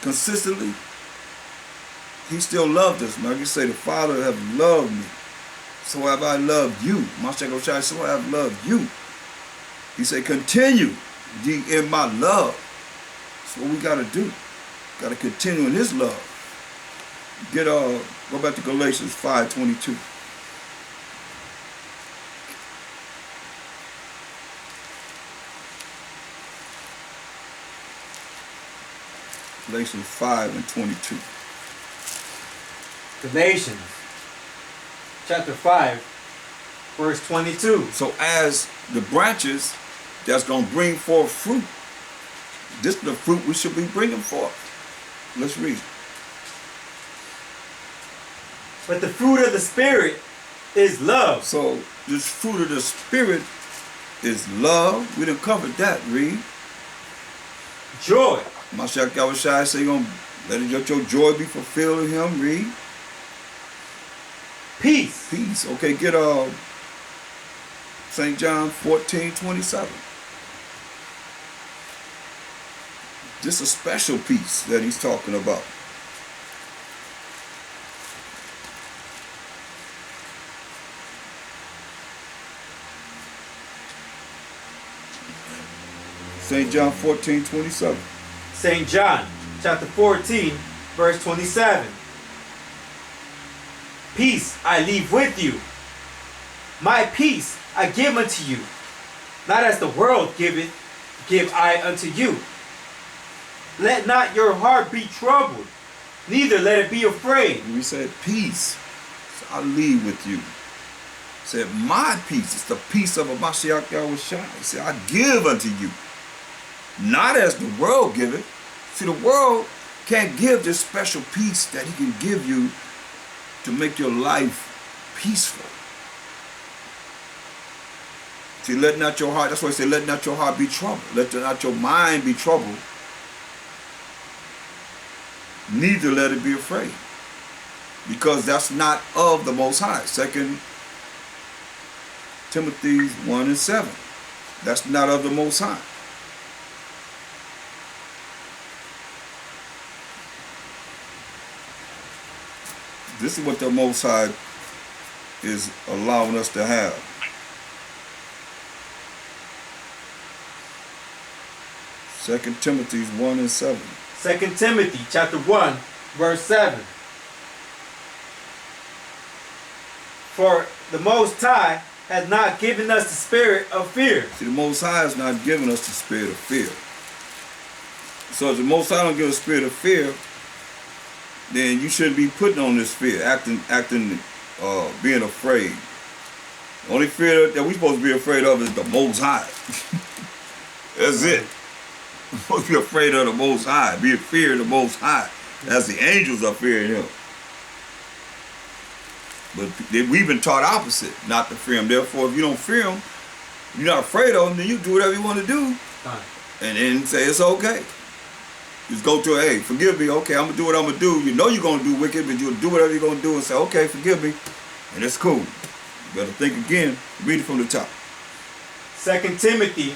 consistently, he still loved us. Like you say, the Father have loved me. So have I loved you. Mashiach, so have I loved you. He said, continue ye in my love. That's what we got to do. Got to continue in his love. Go back to Galatians 5:22. Galatians 5:22. Galatians chapter 5, verse 22. So as the branches that's going to bring forth fruit, this is the fruit we should be bringing forth. Let's read. But the fruit of the Spirit is love. So this fruit of the Spirit is love. We done covered that. Read. Joy. Mashiach Yahushua say you're going to let your joy be fulfilled in him. Read. Peace. Peace. Okay, get St. John 14:27. This is a special peace that he's talking about. St. John 14:27. St. John chapter 14, verse 27. Peace I leave with you. My peace I give unto you. Not as the world giveth, give I unto you. Let not your heart be troubled, neither let it be afraid. We said peace, so I leave with you. He said my peace, it's the peace of a Mashiach Yahushua. He said I give unto you. Not as the world giveth. See, the world can't give this special peace that he can give you to make your life peaceful. See, let not your heart, that's why I say, let not your heart be troubled. Let not your mind be troubled. Neither let it be afraid. Because that's not of the Most High. 2 Timothy 1:7. That's not of the Most High. This is what the Most High is allowing us to have. Second Timothy 1:7. 2 Timothy chapter 1, verse 7. For the Most High has not given us the spirit of fear. See, the Most High has not given us the spirit of fear. So if the Most High don't give us the spirit of fear, then you shouldn't be putting on this fear, being afraid. The only fear that we're supposed to be afraid of is the Most High. That's it. We're supposed to be afraid of the Most High, be in fear of the Most High, as the angels are fearing him. But we've been taught opposite, not to fear him. Therefore, if you don't fear him, you're not afraid of him, then you do whatever you want to do. Fine. And then say it's okay. Just go to hey, forgive me, okay, I'm going to do what I'm going to do. You know you're going to do wicked, but you'll do whatever you're going to do and say, okay, forgive me. And it's cool. You better think again. Read it from the top. 2 Timothy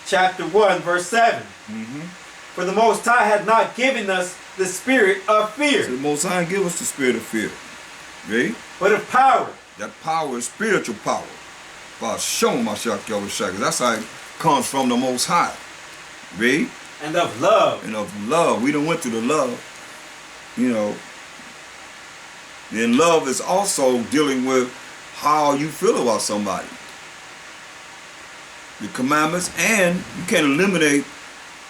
chapter 1, verse 7. For the Most High had not given us the spirit of fear. So the Most High give us the spirit of fear. Read? But of power. That power is spiritual power. By showing Mashiach Yahushua. That's how it comes from the Most High. Read? And of love. And of love. We done went through the love. You know. And love is also dealing with how you feel about somebody. The commandments, and you can't eliminate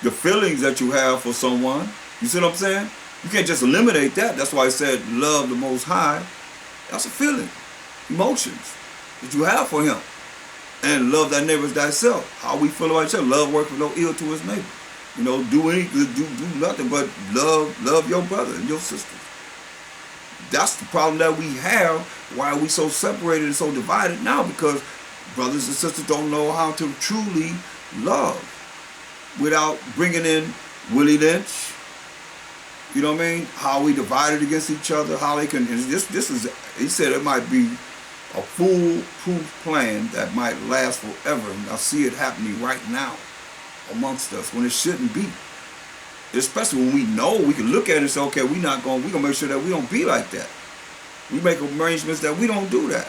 the feelings that you have for someone. You see what I'm saying? You can't just eliminate that. That's why I said love the Most High. That's a feeling, emotions that you have for him. And love thy neighbor as thyself. How we feel about each other. Love works with no ill to his neighbor. You know, do nothing but love your brother and your sister. That's the problem that we have. Why are we so separated and so divided now? Because brothers and sisters don't know how to truly love without bringing in Willie Lynch. You know what I mean? How we divided against each other. How they can. This is. He said it might be a foolproof plan that might last forever. And I see it happening right now amongst us when it shouldn't be. especially when we know, we can look at it and say, okay, we're gonna make sure that we don't be like that. We make arrangements that we don't do that.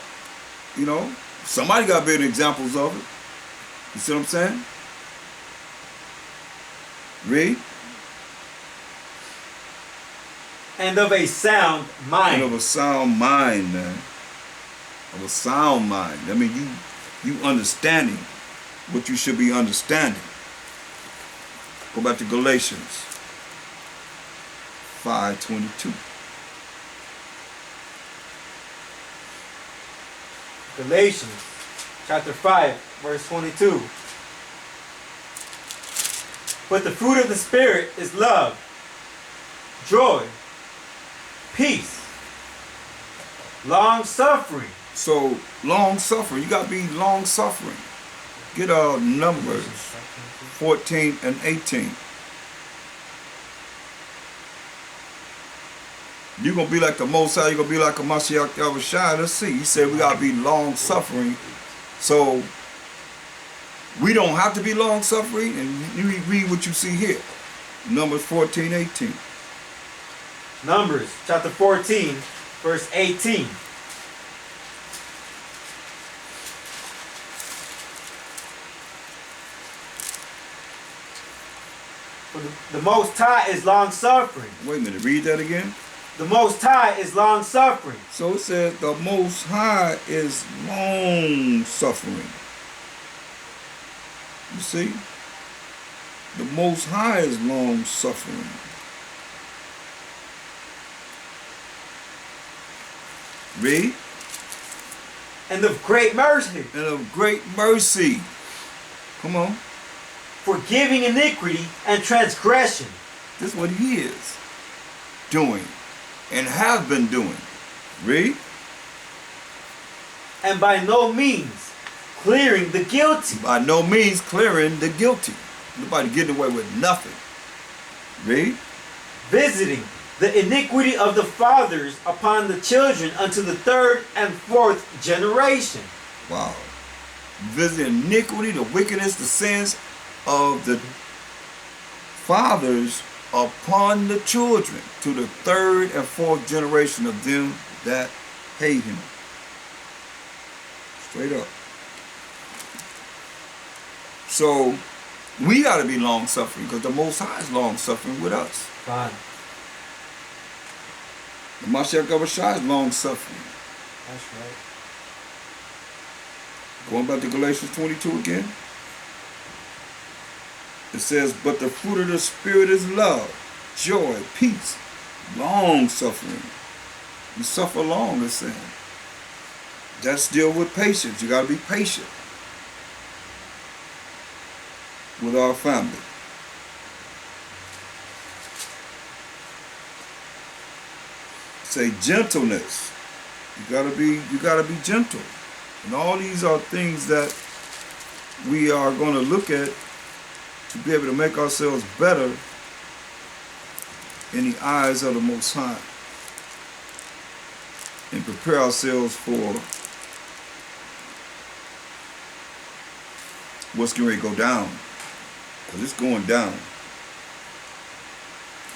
You know, somebody got better examples of it. You see what I'm saying? Read. And of a sound mind. And of a sound mind, man. Of a sound mind. I mean, you understanding what you should be understanding. Go back to Galatians 5:22. Galatians chapter 5, verse 22. But the fruit of the Spirit is love, joy, peace, long suffering. So long suffering, you gotta be long suffering. Get Numbers 14 and 18. You're gonna be like the Most High, you're gonna be like a Mashiach Yahushua. Let's see. He said we gotta be long suffering. So we don't have to be long suffering, and you read what you see here. Numbers 14, 18. Numbers chapter 14, verse 18. For the Most High is long suffering. Wait a minute, read that again. The Most High is long suffering. So it says the Most High is long suffering. You see? The Most High is long suffering. Read. And of great mercy. And of great mercy. Come on. Forgiving iniquity and transgression. This is what he is doing and have been doing. Read. And by no means clearing the guilty. By no means clearing the guilty. Nobody getting away with nothing. Read. Visiting the iniquity of the fathers upon the children unto the third and fourth generation. Wow. Visiting iniquity, the wickedness, the sins of the fathers upon the children to the third and fourth generation of them that hate him. Straight up. So we got to be long suffering because the Most High is long suffering with us. Fine. The Mashiach Yahushua is long suffering. That's right. Going back to Galatians 22 again. It says, but the fruit of the Spirit is love, joy, peace, long suffering. You suffer long, it's saying. That's deal with patience. You got to be patient with our family. Say gentleness. You gotta be gentle. And all these are things that we are going to look at to be able to make ourselves better in the eyes of the Most High and prepare ourselves for what's going to go down, because it's going down.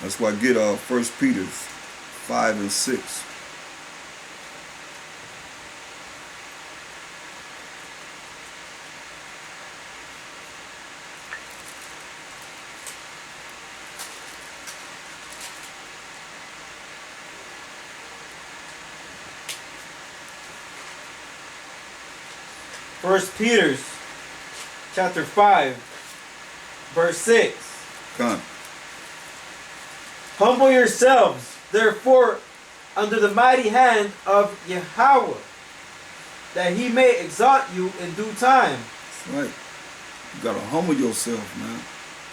That's why I get 1 Peter 5 and 6. First Peter chapter 5, verse 6. Come. Humble yourselves, therefore, under the mighty hand of Yahweh, that he may exalt you in due time. That's right. You got to humble yourself, man,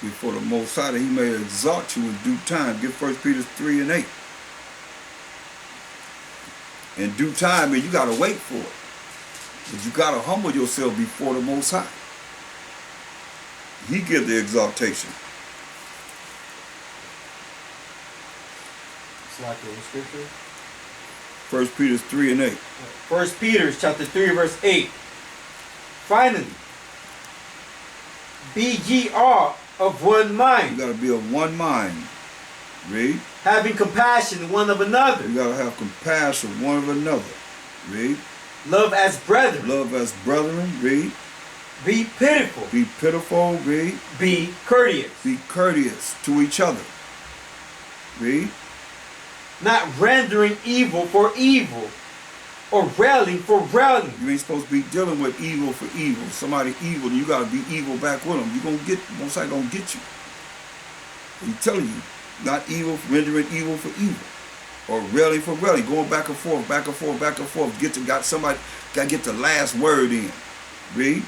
before the Most High, that he may exalt you in due time. Get 1 Peter 3 and 8. In due time, man, you got to wait for it. But you got to humble yourself before the Most High. He gives the exaltation. It's like in scripture. 1 Peter 3 and 8. 1 Peter chapter 3, verse 8. Finally, be ye all of one You mind, got to be of one mind. Read. having compassion one of another, You got to have compassion one of another. Read. love as brethren, Love as brethren. Read. be pitiful, Be pitiful. Read. be courteous, Be courteous to each other. Read. not rendering evil for evil, or railing for railing. You ain't supposed to be dealing with evil for evil. Somebody evil, you got to be evil back with them. You gonna get, most likely gonna get you. I'm telling you, not evil, rendering evil for evil, or railing for railing, going back and forth, back and forth, back and forth. Somebody got to get the last word in. Read.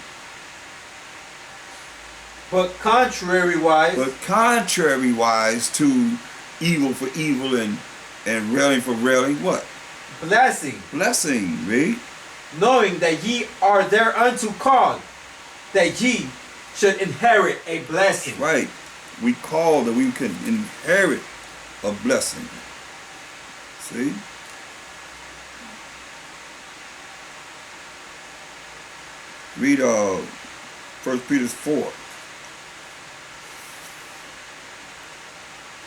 But contrariwise, to evil for evil and railing for railing, what? blessing, Blessing. Read. knowing that ye are thereunto called, that ye should inherit a blessing. Right. We call that we can inherit a blessing. See? Read 1 Peter 4.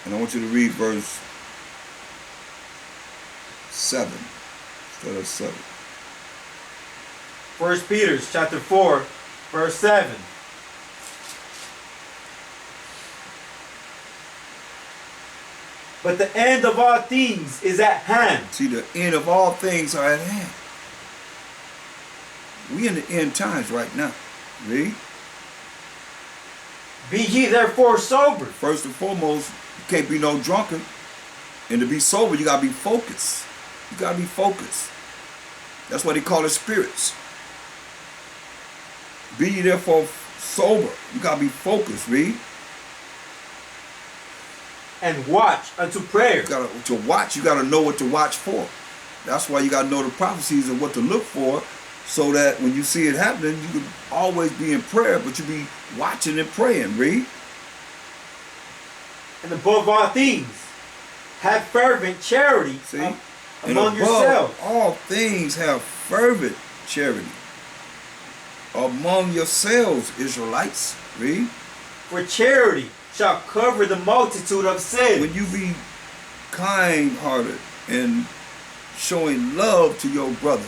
And I want you to read verse 7 instead of 7. 1 Peter chapter 4, verse 7. But the end of all things is at hand. See, the end of all things are at hand. We in the end times right now. Read. Be ye therefore sober, First and foremost, you can't be no drunkard. And to be sober, you gotta be focused. You gotta be focused. That's why they call it spirits. Be ye therefore sober. You gotta be focused, read. and watch unto prayer. To watch, you gotta know what to watch for. That's why you gotta know the prophecies and what to look for, so that when you see it happening, you can always be in prayer, but you be watching and praying, read. And above all things, have fervent charity See? among And above yourselves. all things have fervent charity among yourselves, Israelites. Read. For charity shall cover the multitude of sins. When you be kind-hearted and showing love to your brothers,